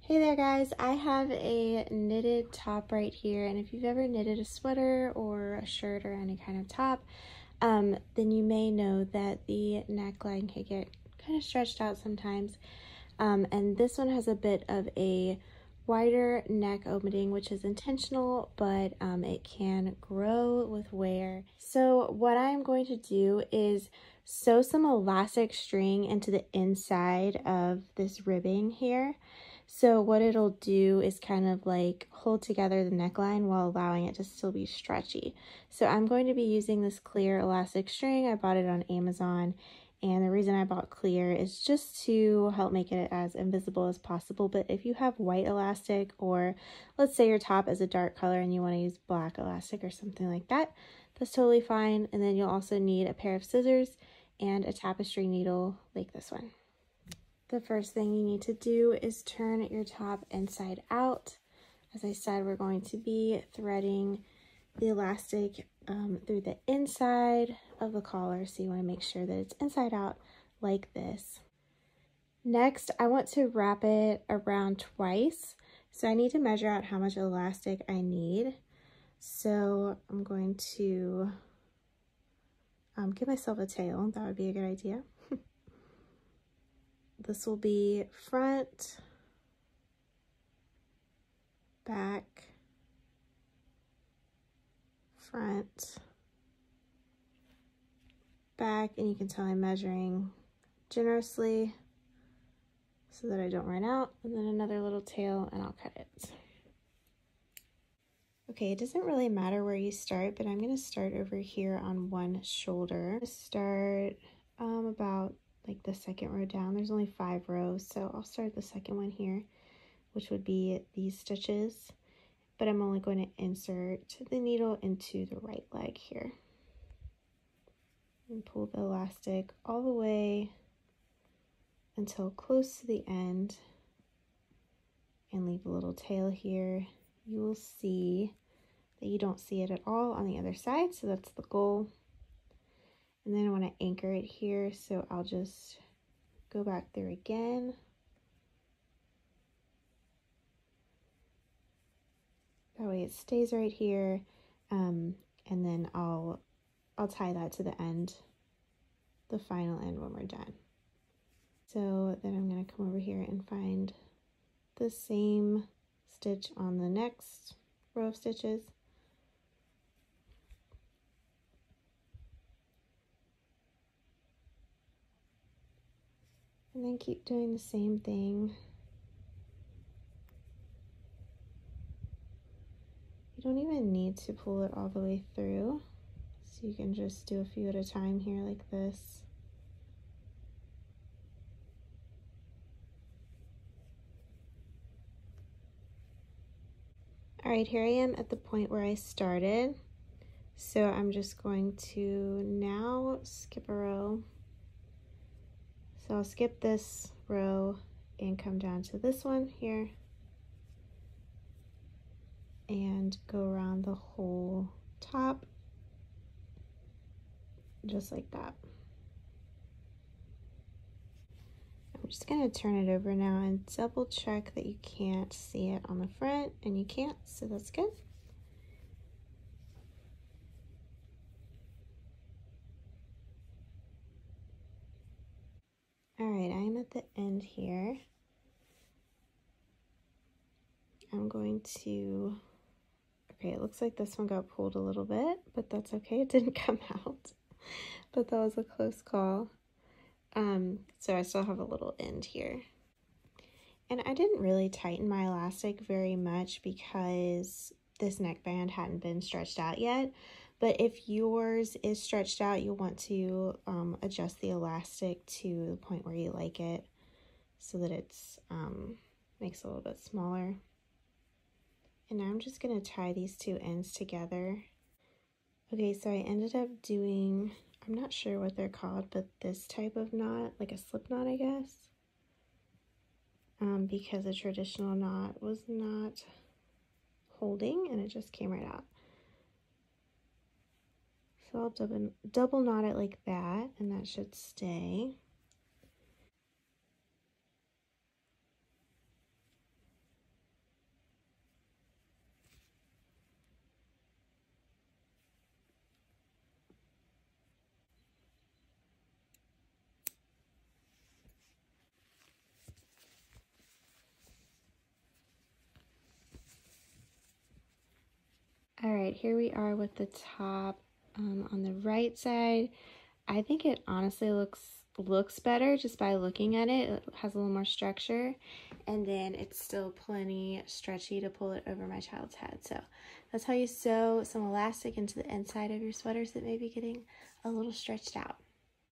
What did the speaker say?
Hey there guys, I have a knitted top right here, and if you've ever knitted a sweater or a shirt or any kind of top, then you may know that the neckline can get kind of stretched out sometimes. And this one has a bit of a wider neck opening, which is intentional, but it can grow with wear. So what I'm going to do is sew some elastic string into the inside of this ribbing here. So what it'll do is kind of like hold together the neckline while allowing it to still be stretchy. So I'm going to be using this clear elastic string. I bought it on Amazon, and the reason I bought clear is just to help make it as invisible as possible. But if you have white elastic, or let's say your top is a dark color and you want to use black elastic or something like that, that's totally fine. And then you'll also need a pair of scissors and a tapestry needle like this one. The first thing you need to do is turn your top inside out. As I said, we're going to be threading the elastic through the inside of the collar, so you want to make sure that it's inside out like this. Next, I want to wrap it around twice, so I need to measure out how much elastic I need. So I'm going to give myself a tail. That would be a good idea. This will be front, back, front, back, and you can tell I'm measuring generously so that I don't run out, and then another little tail and I'll cut it. Okay, it doesn't really matter where you start, but I'm going to start over here on one shoulder. Start about like the second row down. There's only 5 rows, so I'll start the second one here, which would be these stitches, but I'm only going to insert the needle into the right leg here and pull the elastic all the way until close to the end and leave a little tail here. You will see that you don't see it at all on the other side, so that's the goal. And then I want to anchor it here, so I'll just go back through again. That way it stays right here, and then I'll tie that to the end, the final end when we're done. So then I'm going to come over here and find the same stitch on the next row of stitches. And then keep doing the same thing. You don't even need to pull it all the way through, so you can just do a few at a time here like this. All right, here I am at the point where I started. So I'm just going to now skip a row. So I'll skip this row and come down to this one here and go around the whole top just like that. I'm just going to turn it over now and double check that you can't see it on the front, and you can't, so that's good. All right, I'm at the end here. I'm going to, okay, it looks like this one got pulled a little bit, but that's okay. It didn't come out, but that was a close call. So I still have a little end here. And I didn't really tighten my elastic very much because this neckband hadn't been stretched out yet. But if yours is stretched out, you'll want to adjust the elastic to the point where you like it so that it's makes it a little bit smaller. And now I'm just going to tie these two ends together. Okay, so I ended up doing, I'm not sure what they're called, but this type of knot, like a slip knot, I guess. Because a traditional knot was not holding and it just came right out. So I'll double knot it like that, and that should stay. All right, here we are with the top on the right side. I think it honestly looks better just by looking at it. It has a little more structure, and then it's still plenty stretchy to pull it over my child's head. So that's how you sew some elastic into the inside of your sweaters that may be getting a little stretched out.